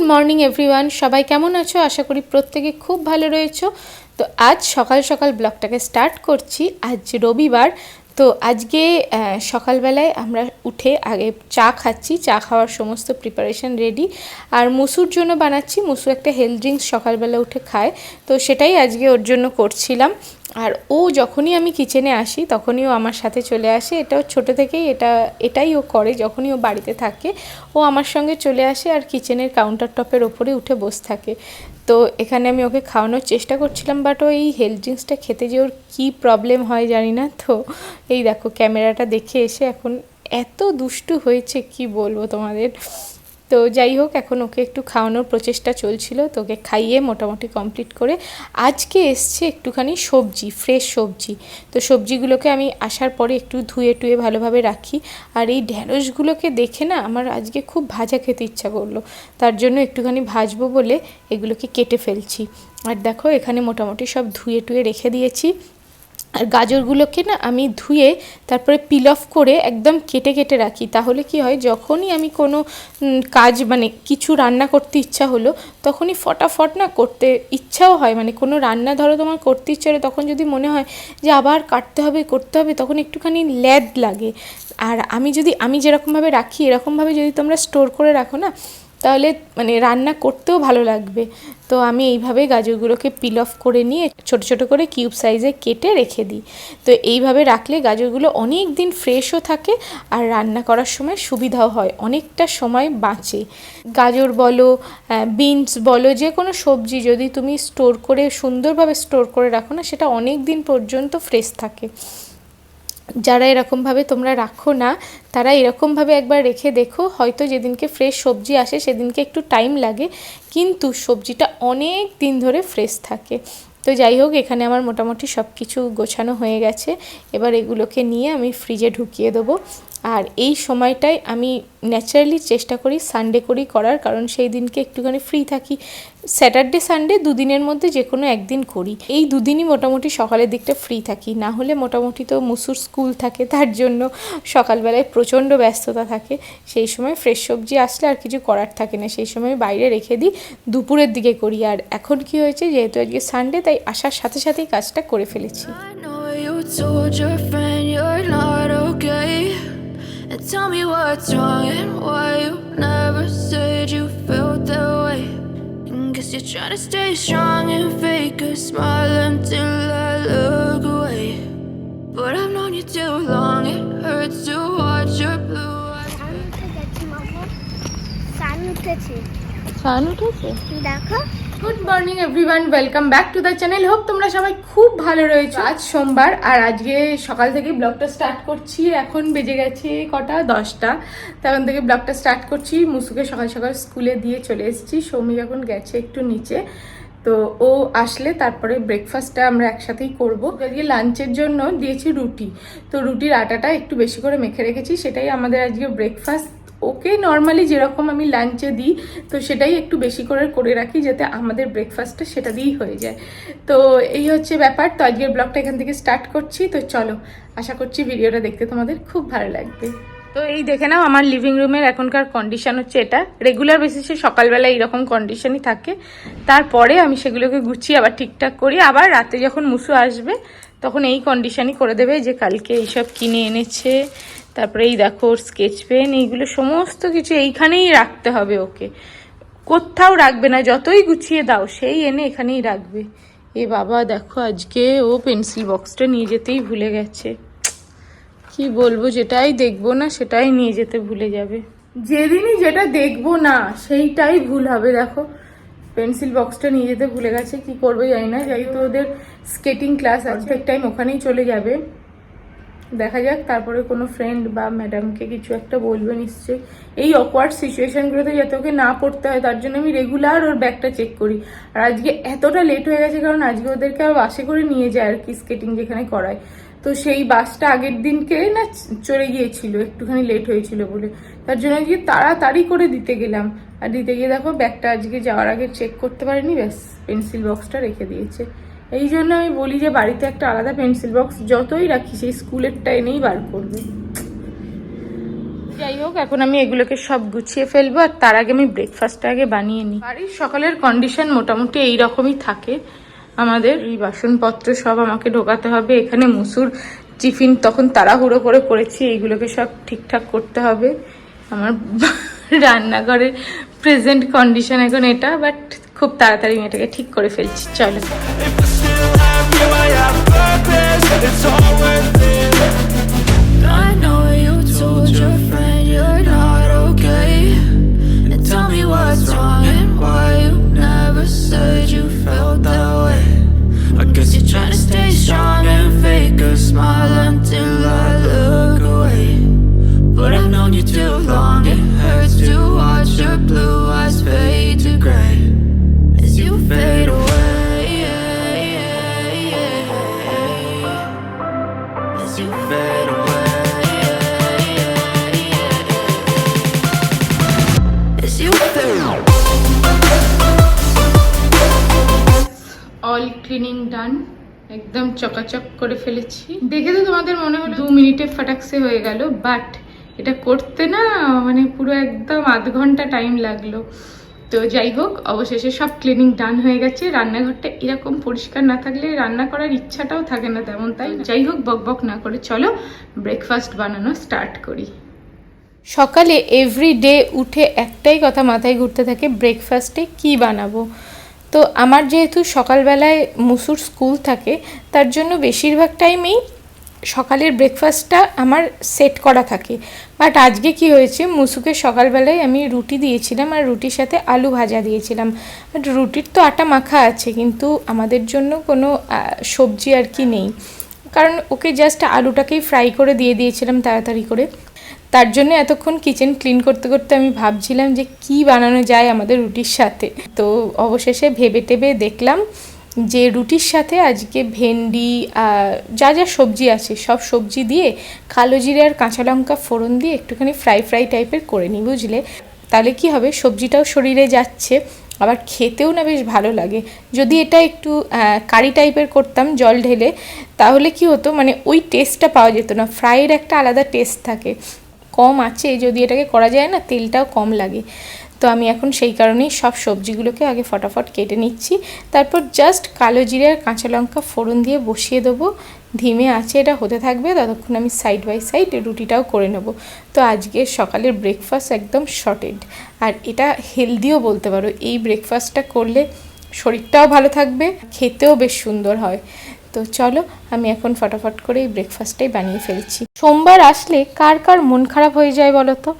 Morning everyone, সবাই কেমন আছো? আশা করি প্রত্যেকে খুব ভালো রয়েছো। তো আজ সকাল সকাল ব্লগটাকে স্টার্ট করছি। আজ রবিবার, তো আজকে সকালবেলায় আমরা উঠে আগে চা খাচ্ছি। চা খাওয়ার সমস্ত প্রিপারেশন রেডি। আর মুসুর জন্য বানাচ্ছি। মুসু একটা হেলথ ড্রিঙ্কস সকালবেলা উঠে খায়, তো সেটাই আজকে ওর জন্য করছিলাম। আর ও যখনই আমি কিচেনে আসি তখনই ও আমার সাথে চলে আসে। এটাও ছোটো থেকেই এটাই ও করে। যখনই ও বাড়িতে থাকে ও আমার সঙ্গে চলে আসে আর কিচেনের কাউন্টার টপের ওপরে উঠে বসে থাকে। তো এখানে আমি ওকে খাওয়ানোর চেষ্টা করছিলাম, বাট ও এই হেলথ ড্রিঙ্কসটা খেতে যে ওর কী প্রবলেম হয় জানি না। তো এই দেখো ক্যামেরাটা দেখে এসে এখন এত দুষ্টু হয়েছে কি বলবো তোমাদের। তো যাই হোক, এখন ওকে একটু খাওয়ানোর প্রচেষ্টা চলছিল। তো ওকে খাইয়ে মোটামুটি কমপ্লিট করে আজকে এসছে একটুখানি সবজি, ফ্রেশ সবজি। তো সবজিগুলোকে আমি আসার পরে একটু ধুয়ে টুয়ে ভালোভাবে রাখি। আর এই ঢ্যাঁড়সগুলোকে দেখে না আমার আজকে খুব ভাজা খেতে ইচ্ছা করলো, তার জন্য একটুখানি ভাজবো বলে এগুলোকে কেটে ফেলছি। আর দেখো এখানে মোটামুটি সব ধুয়ে টুয়ে রেখে দিয়েছি। আর গাজরগুলোকে না আমি ধুয়ে তারপরে পিল অফ করে একদম কেটে কেটে রাখি। তাহলে কি হয়, যখনই আমি কোনো কাজ মানে কিছু রান্না করতে ইচ্ছা হলো তখনই ফটাফট না করতে ইচ্ছাও হয়। মানে কোনো রান্না ধরো তোমার করতে ইচ্ছা হলো, তখন যদি মনে হয় যে আবার কাটতে হবে করতে হবে, তখন একটুখানি ল্যাদ লাগে। আর আমি যেরকমভাবে রাখি এরকমভাবে যদি তোমরা স্টোর করে রাখো না, তাহলে মানে রান্না করতেও ভালো লাগবে। তো আমি এইভাবে গাজরগুলোকে পিল অফ করে নিয়ে ছোট ছোট করে কিউব সাইজে কেটে রেখে দিই। তো এইভাবে রাখলে গাজরগুলো অনেক দিন ফ্রেশও থাকে আর রান্না করার সময় সুবিধাও হয়, অনেকটা সময় বাঁচে। গাজর বলো, বিনস বলো, যে কোনো সবজি যদি তুমি স্টোর করে সুন্দরভাবে স্টোর করে রাখো না, সেটা অনেক দিন পর্যন্ত ফ্রেশ থাকে। যারা এরকমভাবে তোমরা রাখো না তারা এরকমভাবে একবার রেখে দেখো, হয়তো যেদিনকে ফ্রেশ সবজি আসে সেদিনকে একটু টাইম লাগে, কিন্তু সবজিটা অনেক দিন ধরে ফ্রেশ থাকে। তো যাই হোক, এখানে আমার মোটামুটি সব কিছু গোছানো হয়ে গেছে। এবার এগুলোকে নিয়ে আমি ফ্রিজে ঢুকিয়ে দেবো। আর এই সময়টায় আমি ন্যাচারালি চেষ্টা করি সানডে করেই করার, কারণ সেই দিনকে একটুখানি ফ্রি থাকি। স্যাটারডে সানডে দুদিনের মধ্যে যে কোনো একদিন করি। এই দুদিনই মোটামুটি সকালের দিকটা ফ্রি থাকি, না হলে মোটামুটি তো মুসুর স্কুল থাকে, তার জন্য সকালবেলায় প্রচণ্ড ব্যস্ততা থাকে। সেই সময় ফ্রেশ সবজি আসলে আর কিছু করার থাকে না, সেই সময় বাইরে রেখে দিই, দুপুরের দিকে করি। আর এখন কি হয়েছে, যেহেতু আজকে সানডে, তাই আসার সাথে সাথেই কাজটা করে ফেলেছি। And tell me what's wrong and why you never said you felt that way. And guess you're trying to stay strong and fake a smile until I look away. But I've known you too long, it hurts to watch your blue eyes. Sun উঠেছে দেখো। Good morning everyone, welcome back to the channel. Hope তোমরা সবাই খুব ভালো রয়েছো। আজ সোমবার আর আজকে সকাল থেকে ব্লগটা স্টার্ট করছি। এখন বেজে গেছে কটা, 10টা। তখন থেকে ব্লগটা স্টার্ট করছি। মুসুকে সকাল সকাল স্কুলে দিয়ে চলে এসেছি। সৌমিক এখন গেছে একটু নিচে, তো ও আসলে তারপরে ব্রেকফাস্টটা আমরা একসাথেই করব। আজকে লাঞ্চের জন্য দিয়েছি রুটি, তো রুটির আটাটা একটু বেশি করে মেখে রেখেছি, সেটাই আমাদের আজকে ব্রেকফাস্ট। ওকে নর্মালি যেরকম আমি লাঞ্চে দিই, তো সেটাই একটু বেশি করে রাখি, যাতে আমাদের ব্রেকফাস্টটা সেটা দিয়েই হয়ে যায়। তো এই হচ্ছে ব্যাপার। তো আজকের ব্লগটা এখান থেকে স্টার্ট করছি। তো চলো, আশা করছি ভিডিওটা দেখতে তোমাদের খুব ভালো লাগবে। তো এই দেখে নাও আমার লিভিং রুমের এখনকার কন্ডিশন হচ্ছে এটা। রেগুলার বেসিসে সকালবেলা এইরকম কন্ডিশনই থাকে, তারপরে আমি সেগুলোকে গুছিয়ে আবার ঠিকঠাক করি। আবার রাতে যখন মুসু আসবে তখন এই কন্ডিশনই করে দেবে, যে কালকে এইসব কিনে এনেছে। তারপরে এই দেখো ওর স্কেচ পেন, এইগুলো সমস্ত কিছু এইখানেই রাখতে হবে, ওকে কোথাও রাখবে না, যতই গুছিয়ে দাও সেই এনে এখানেই রাখবে। এ বাবা দেখো, আজকে ও পেন্সিল বক্সটা নিয়ে যেতেই ভুলে গেছে। কি বলবো, যেটাই দেখবো না সেটাই নিয়ে যেতে ভুলে যাবে। যেদিনই যেটা দেখবো না সেইটাই ভুল হবে। দেখো পেন্সিল বক্সটা নিয়ে যেতে ভুলে গেছে, কি করবে জানি না। যাই তো ওদের স্কেটিং ক্লাস অর্ধেক টাইম ওখানেই চলে যাবে, দেখা যাক। তারপরে কোনো ফ্রেন্ড বা ম্যাডামকে কিছু একটা বলবে নিশ্চয়ই। এই অকওয়ার্ড সিচুয়েশনগুলোতে যাতে ওকে না পড়তে হয়, তার জন্য আমি রেগুলার ওর ব্যাগটা চেক করি। আর আজকে এতটা লেট হয়ে গেছে কারণ আজকে ওদেরকে আর বাসে করে নিয়ে যায় আর কি, স্কেটিং যেখানে করায়। তো সেই বাসটা আগের দিনকে না চলে গিয়েছিল, একটুখানি লেট হয়েছিল বলে, তার জন্য আজকে তাড়াতাড়ি করে দিতে গেলাম। আর দিতে গিয়ে দেখো ব্যাগটা আজকে যাওয়ার আগে চেক করতে পারিনি, ব্যাস পেন্সিল বক্সটা রেখে দিয়েছে। এই জন্য আমি বলি যে বাড়িতে একটা আলাদা পেন্সিল বক্স যতই রাখি, সেই স্কুলেরটা এনেই বার করবে। যাই হোক, এখন আমি এগুলোকে সব গুছিয়ে ফেলবো, আর তার আগে আমি ব্রেকফাস্টটা আগে বানিয়ে নিই। বাড়ির সকালের কন্ডিশন মোটামুটি এইরকমই থাকে আমাদের। এই বাসনপত্র সব আমাকে ঢোকাতে হবে। এখানে মুসুর টিফিন তখন তাড়াহুড়ো করে করেছি, এইগুলোকে সব ঠিকঠাক করতে হবে। আমার রান্নাঘরের প্রেজেন্ট কন্ডিশন এখন এটা, বাট খুব তাড়াতাড়ি আমি এটাকে ঠিক করে ফেলছি। চলো। I know you told your friend you're not okay, and tell me what's wrong and why you never said you felt that way. I guess you're trying to stay strong and fake a smile until I look away, but I've known you too long. It hurts to watch your blue eyes fade to gray as you fade away, as you fade away. All cleaning done, একদম চকাচক করে ফেলেছি। দেখে তো তোমাদের মনে হলো 2 মিনিটে ফাটাকসে হয়ে গেল, বাট এটা করতে না মানে পুরো একদম আধ ঘন্টা টাইম লাগলো। তো যাই হোক, অবশেষে সব ক্লিনিং ডান হয়ে গেছে। রান্নাঘরটা এরকম পরিষ্কার না থাকলে রান্না করার ইচ্ছাটাও থাকে না তেমন, তাই যাই হোক বক বক না করে চলো ব্রেকফাস্ট বানানো স্টার্ট করি। সকালে এভরিডে উঠে একটাই কথা মাথায় ঘুরতে থাকে, ব্রেকফাস্টে কি বানাবো। তো আমার যেহেতু সকালবেলায় মুসুর স্কুল থাকে, তার জন্য বেশিরভাগ টাইমেই সকালের ব্রেকফাস্টটা আমার সেট করা থাকে। বাট আজকে কি হয়েছে, মুসুকে সকালবেলায় আমি রুটি দিয়েছিলাম আর রুটির সাথে আলু ভাজা দিয়েছিলাম। বাট রুটির তো আটা মাখা আছে, কিন্তু আমাদের জন্য কোনো সবজি আর কি নেই, কারণ ওকে জাস্ট আলুটাকেই ফ্রাই করে দিয়ে দিয়েছিলাম তাড়াতাড়ি করে। তার জন্য এতক্ষণ কিচেন ক্লিন করতে করতে আমি ভাবছিলাম যে কি বানানো যায় আমাদের রুটির সাথে। তো অবশেষে ভেবে টেবে দেখলাম যে রুটির সাথে আজকে ভেন্ডি যা যা সবজি আছে সব সবজি দিয়ে কালো জিরে আর কাঁচা লঙ্কা ফোড়ন দিয়ে একটুখানি ফ্রাই টাইপের করে নিই, বুঝলে। তাহলে কি হবে, সবজিটাও শরীরে যাচ্ছে, আবার খেতেও না বেশ ভালো লাগে। যদি এটা একটু কারি টাইপের করতাম জল ঢেলে, তাহলে কি হতো, মানে ওই টেস্টটা পাওয়া যেত না। ফ্রাইয়ের একটা আলাদা টেস্ট থাকে, কম আছে যদি এটাকে করা যায় না, তেলটাও কম লাগে। তো আমি এখন সেই কারণেই সব সবজিগুলোকে আগে ফটাফট কেটে নিচ্ছি, তারপর জাস্ট কালো জিরে আর কাঁচা লঙ্কা ফোড়ন দিয়ে বসিয়ে দেবো। ধিমে আছে এটা হতে থাকবে, ততক্ষণ আমি সাইড বাই সাইড রুটিটাও করে নেব। তো আজকে সকালের ব্রেকফাস্ট একদম শর্টেড, আর এটা হেলদিও বলতে পারো। এই ব্রেকফাস্টটা করলে শরীরটাও ভালো থাকবে, খেতেও বেশ সুন্দর হয়। তো চলো আমি এখন ফটাফট করে এই ব্রেকফাস্টটাই বানিয়ে ফেলছি। সোমবার আসলে কার কার মন খারাপ হয়ে যায় বলো তো?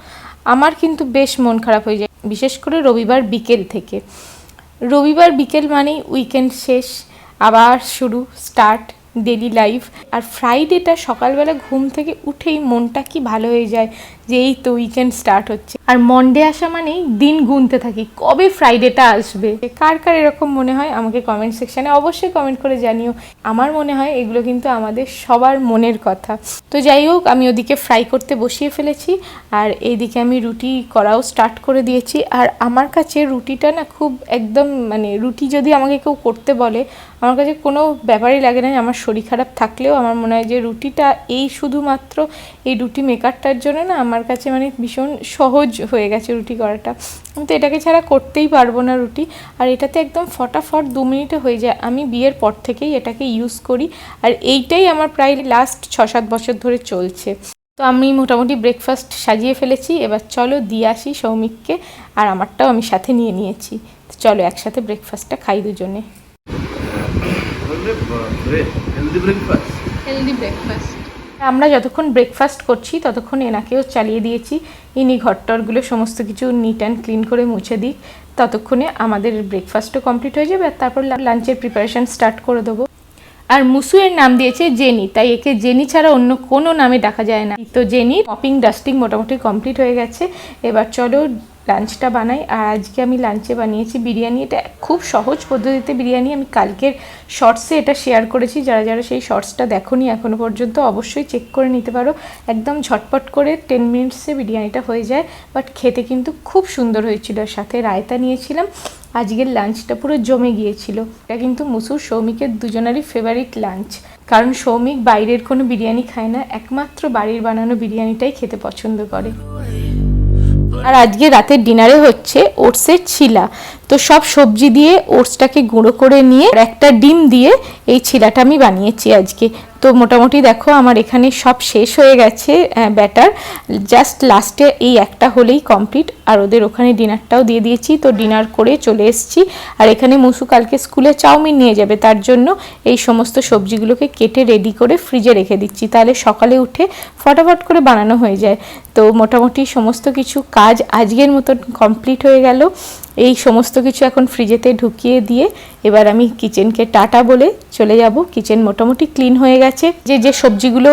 আমার কিন্তু বেশ মন খারাপ হয়ে যায়, বিশেষ করে রবিবার বিকেল থেকে। রবিবার বিকেল মানেই উইকেন্ড শেষ, আবার শুরু স্টার্ট ডেলি লাইফ। আর ফ্রাইডেটা সকালবেলা ঘুম থেকে উঠেই মনটা কি ভালো হয়ে যায় যে এই তো উইকেন্ড স্টার্ট হচ্ছে। আর মন্ডে আসা মানেই দিন গুনতে থাকি কবে ফ্রাইডেটা আসবে। কার কার এরকম মনে হয় আমাকে কমেন্ট সেকশানে অবশ্যই কমেন্ট করে জানিও। আমার মনে হয় এগুলো কিন্তু আমাদের সবার মনের কথা। তো যাই হোক, আমি ওদিকে ফ্রাই করতে বসিয়ে ফেলেছি, আর এইদিকে আমি রুটি করাও স্টার্ট করে দিয়েছি। আর আমার কাছে রুটিটা না খুব একদম, মানে রুটি যদি আমাকে কেউ করতে বলে, আমার কাছে কোনো ব্যাপারই লাগে না। আমার শরীর খারাপ থাকলেও আমার মনে হয় যে রুটিটা এই শুধুমাত্র এই রুটি মেকারটার জন্য না আমার কাছে মানে ভীষণ সহজ হয়ে গেছে রুটি করাটা। আমি তো এটাকে ছাড়া করতেই পারবো না রুটি। আর এটাতে একদম ফটাফট 2 মিনিটে হয়ে যায়। আমি বিয়ের পর থেকেই এটাকে ইউজ করি, আর এইটাই আমার প্রায় লাস্ট 6-7 বছর ধরে চলছে। তো আমি মোটামুটি ব্রেকফাস্ট সাজিয়ে ফেলেছি। এবার চলো দিয়ে আসি সৌমিককে, আর আমারটাও আমি সাথে নিয়ে নিয়েছি। তো চলো একসাথে ব্রেকফাস্টটা খাই দুজনে। Healthy breakfast. আমরা যতক্ষণ ব্রেকফাস্ট করছি ততক্ষণ এনাকেও চালিয়ে দিয়েছি। ইনি ঘরটরগুলো সমস্ত কিছু নিট অ্যান্ড ক্লিন করে মুছে দিই, ততক্ষণে আমাদের ব্রেকফাস্টও কমপ্লিট হয়ে যাবে। আর তারপর লাঞ্চের প্রিপারেশন স্টার্ট করে দেবো। আর মুসুয়ের নাম দিয়েছে জেনি, তাই একে জেনি ছাড়া অন্য কোনো নামে ডাকা যায় না। তো জেনির মপিং ডাস্টিং মোটামুটি কমপ্লিট হয়ে গেছে। এবার চলো লাঞ্চটা বানাই। আর আজকে আমি লাঞ্চে বানিয়েছি বিরিয়ানি। এটা খুব সহজ পদ্ধতিতে বিরিয়ানি। আমি কালকের শর্টসে এটা শেয়ার করেছি, যারা যারা সেই শর্টসটা দেখোনি এখনও পর্যন্ত অবশ্যই চেক করে নিতে পারো। একদম ঝটপট করে 10 মিনিটসে বিরিয়ানিটা হয়ে যায়, বাট খেতে কিন্তু খুব সুন্দর হয়েছিল। সাথে রায়তা নিয়েছিলাম। আজকের লাঞ্চটা পুরো জমে গিয়েছিল। এটা কিন্তু মুসুর সৌমিকের দুজনেরই ফেভারিট লাঞ্চ, কারণ সৌমিক বাইরের কোনো বিরিয়ানি খায় না, একমাত্র বাড়ির বানানো বিরিয়ানিটাই খেতে পছন্দ করে। আর আজকে রাতের ডিনারে হচ্ছে ওটসের ছিলা। তো সব সবজি দিয়ে ওটসটাকে গুঁড়ো করে নিয়ে একটা ডিম দিয়ে এই ছিলাটা আমি বানিয়েছি আজকে। তো মোটামুটি দেখো আমার এখানে সব শেষ হয়ে গেছে ব্যাটার, জাস্ট লাস্টে এই একটা হলেই কমপ্লিট। আর ওদের ওখানে ডিনারটাও দিয়ে দিয়েছি। তো ডিনার করে চলে এসেছি। আর এখানে মুসু কালকে স্কুলে চাউমিন নিয়ে যাবে, তার জন্য এই সমস্ত সবজিগুলোকে কেটে রেডি করে ফ্রিজে রেখে দিচ্ছি, তাহলে সকালে উঠে ফটাফট করে বানানো হয়ে যায়। তো মোটামুটি সমস্ত কিছু কাজ আজকের মতন কমপ্লিট হয়ে গেল। এই সমস্ত কিছু এখন ফ্রিজেতে ঢুকিয়ে দিয়ে এবার আমি কিচেনকে টাটা বলে চলে যাব। কিচেন মোটামুটি ক্লিন হয়ে গেছে। যে সবজিগুলো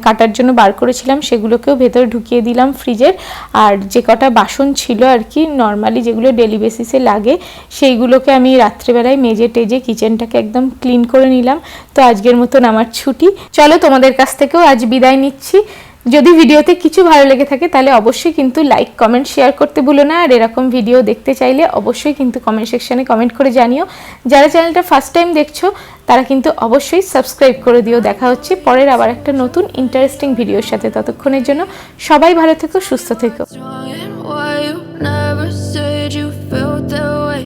কাটার জন্য বার করেছিলাম সেগুলোকেও ভেতরে ঢুকিয়ে দিলাম ফ্রিজের। আর যে কটা বাসন ছিল আর কি নর্মালি যেগুলো ডেলি বেসিসে লাগে, সেইগুলোকে আমি রাত্রেবেলায় মেজে টেজে কিচেনটাকে একদম ক্লিন করে নিলাম। তো আজকের মতন আমার ছুটি। চলো তোমাদের কাছ থেকেও আজ বিদায় নিচ্ছি। যদি ভিডিওতে কিছু ভালো লেগে থাকে তাহলে অবশ্যই কিন্তু লাইক কমেন্ট শেয়ার করতে ভুলো না। আর এরকম ভিডিও দেখতে চাইলে অবশ্যই কিন্তু কমেন্ট সেকশানে কমেন্ট করে জানিও। যারা চ্যানেলটা ফার্স্ট টাইম দেখছো তারা কিন্তু অবশ্যই সাবস্ক্রাইব করে দিও। দেখা হচ্ছে পরের আবার একটা নতুন ইন্টারেস্টিং ভিডিওর সাথে। ততক্ষণের জন্য সবাই ভালো থেকো, সুস্থ থেকো।